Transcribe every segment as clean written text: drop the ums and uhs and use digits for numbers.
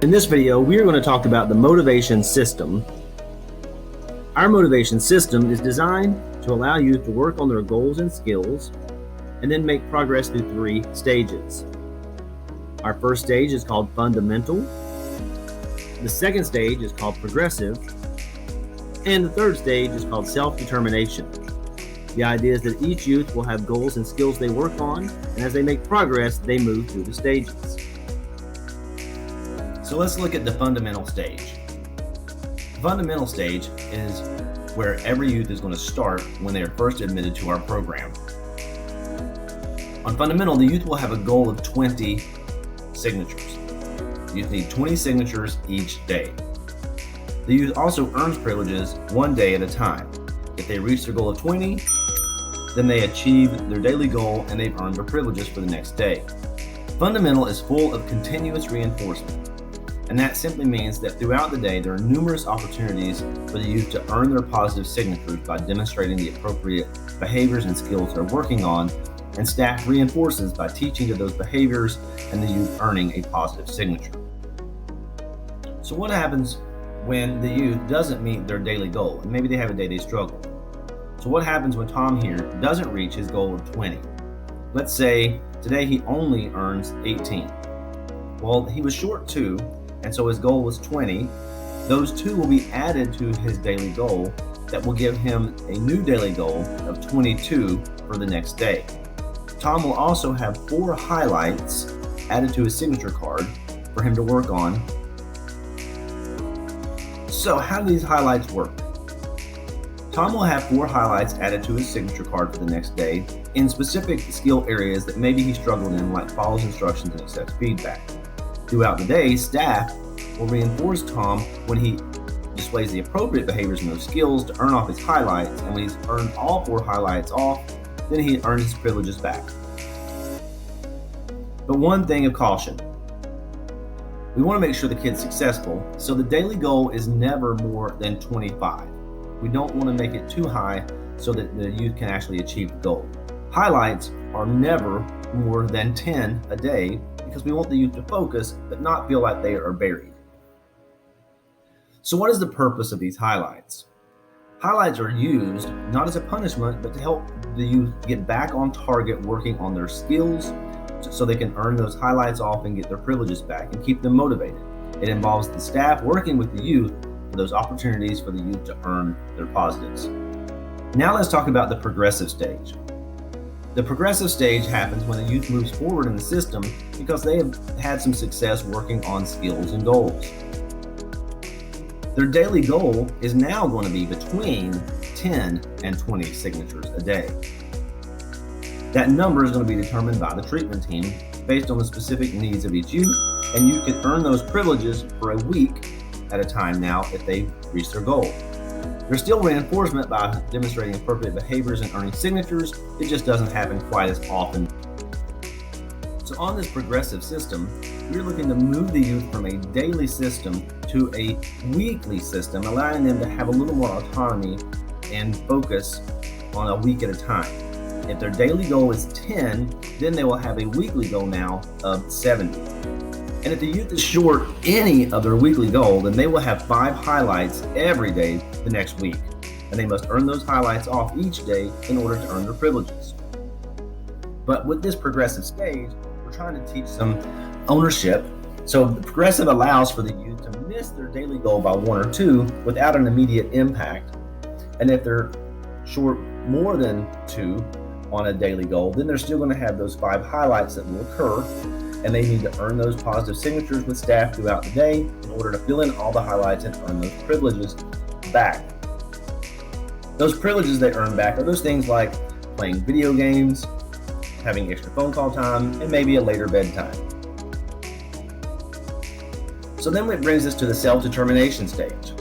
In this video, we are going to talk about the motivation system. Our motivation system is designed to allow youth to work on their goals and skills and then make progress through 3 stages. Our first stage is called fundamental. The second stage is called progressive. And the third stage is called self-determination. The idea is that each youth will have goals and skills they work on, and as they make progress, they move through the stages. So let's look at the fundamental stage. The fundamental stage is where every youth is going to start when they are first admitted to our program. On fundamental, the youth will have a goal of 20 signatures. The youth need 20 signatures each day. The youth also earns privileges 1 day at a time. If they reach their goal of 20, then they achieve their daily goal and they've earned their privileges for the next day. Fundamental is full of continuous reinforcement. And that simply means that throughout the day, there are numerous opportunities for the youth to earn their positive signatures by demonstrating the appropriate behaviors and skills they're working on, and staff reinforces by teaching to those behaviors and the youth earning a positive signature. So what happens when the youth doesn't meet their daily goal, and maybe they have a day they struggle? So what happens when Tom here doesn't reach his goal of 20? Let's say today he only earns 18. Well, he was short 2, and so his goal was 20. Those 2 will be added to his daily goal that will give him a new daily goal of 22 for the next day. Tom will also have 4 highlights added to his signature card for him to work on. So how do these highlights work? Tom will have 4 highlights added to his signature card for the next day in specific skill areas that maybe he struggled in, like follows instructions and accepts feedback. Throughout the day, staff will reinforce Tom when he displays the appropriate behaviors and those skills to earn off his highlights, and when he's earned all 4 highlights off, then he earns his privileges back. But one thing of caution, we want to make sure the kid's successful, so the daily goal is never more than 25. We don't want to make it too high so that the youth can actually achieve the goal. Highlights are never more than 10 a day because we want the youth to focus but not feel like they are buried. So what is the purpose of these highlights? Highlights are used not as a punishment, but to help the youth get back on target working on their skills so they can earn those highlights off and get their privileges back and keep them motivated. It involves the staff working with the youth for those opportunities for the youth to earn their positives. Now let's talk about the progressive stage. The progressive stage happens when the youth moves forward in the system because they have had some success working on skills and goals. Their daily goal is now going to be between 10 and 20 signatures a day. That number is going to be determined by the treatment team based on the specific needs of each youth, and you can earn those privileges for a week at a time now if they reach their goal. There's still reinforcement by demonstrating appropriate behaviors and earning signatures. It just doesn't happen quite as often. So on this progressive system, we're looking to move the youth from a daily system to a weekly system, allowing them to have a little more autonomy and focus on a week at a time. If their daily goal is 10, then they will have a weekly goal now of 70. And if the youth is short any of their weekly goal, then they will have 5 highlights every day the next week. And they must earn those highlights off each day in order to earn their privileges. But with this progressive stage, we're trying to teach some ownership. So the progressive allows for the youth to miss their daily goal by 1 or 2 without an immediate impact. And if they're short more than 2 on a daily goal, then they're still going to have those 5 highlights that will occur, and they need to earn those positive signatures with staff throughout the day in order to fill in all the highlights and earn those privileges back. Those privileges they earn back are those things like playing video games, having extra phone call time, and maybe a later bedtime. So then it brings us to the self-determination stage.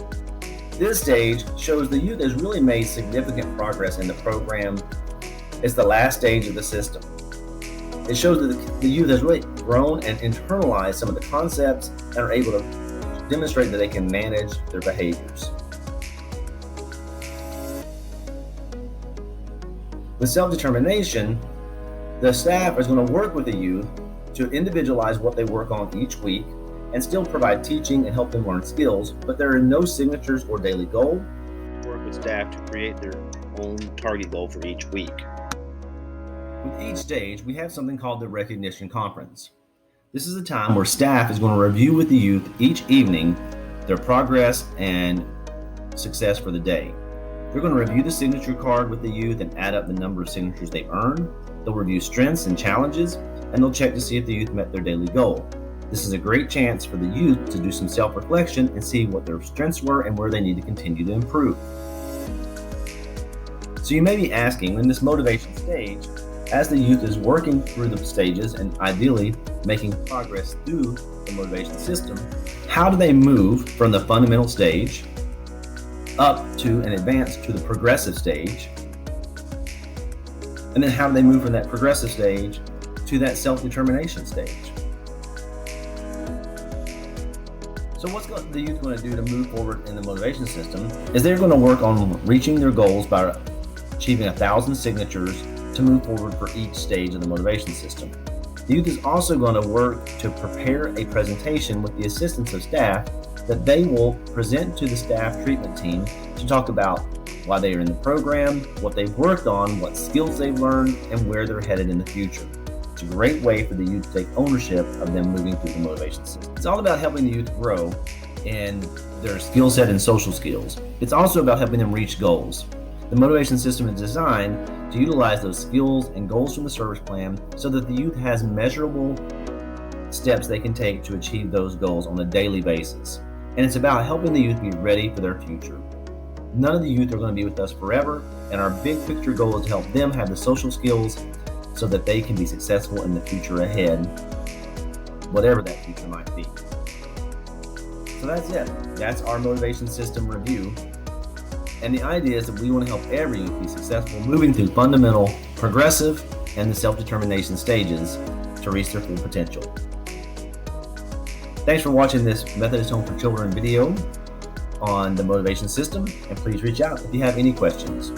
This stage shows the youth has really made significant progress in the program. It's the last stage of the system. It shows that the youth has really grown and internalized some of the concepts and are able to demonstrate that they can manage their behaviors. With self-determination, the staff is going to work with the youth to individualize what they work on each week and still provide teaching and help them learn skills, but there are no signatures or daily goal. Work with staff to create their own target goal for each week. With each stage, we have something called the recognition conference. This is a time where staff is going to review with the youth each evening their progress and success for the day. They're going to review the signature card with the youth and add up the number of signatures they've earned. They'll review strengths and challenges, and they'll check to see if the youth met their daily goal. This is a great chance for the youth to do some self-reflection and see what their strengths were and where they need to continue to improve. So you may be asking, in this motivation stage, as the youth is working through the stages and ideally making progress through the motivation system, how do they move from the fundamental stage up to and advance to the progressive stage? And then how do they move from that progressive stage to that self-determination stage? So what's the youth going to do to move forward in the motivation system is they're going to work on reaching their goals by achieving 1,000 signatures to move forward for each stage of the motivation system. The youth is also going to work to prepare a presentation with the assistance of staff that they will present to the staff treatment team to talk about why they are in the program, what they've worked on, what skills they've learned, and where they're headed in the future. It's a great way for the youth to take ownership of them moving through the motivation system. It's all about helping the youth grow in their skill set and social skills. It's also about helping them reach goals. The motivation system is designed to utilize those skills and goals from the service plan so that the youth has measurable steps they can take to achieve those goals on a daily basis. And it's about helping the youth be ready for their future. None of the youth are going to be with us forever, and our big picture goal is to help them have the social skills so that they can be successful in the future ahead, whatever that future might be. So that's it. That's our motivation system review. And the idea is that we want to help every youth be successful moving through fundamental, progressive, and the self-determination stages to reach their full potential. Thanks for watching this Methodist Home for Children video on the motivation system, and please reach out if you have any questions.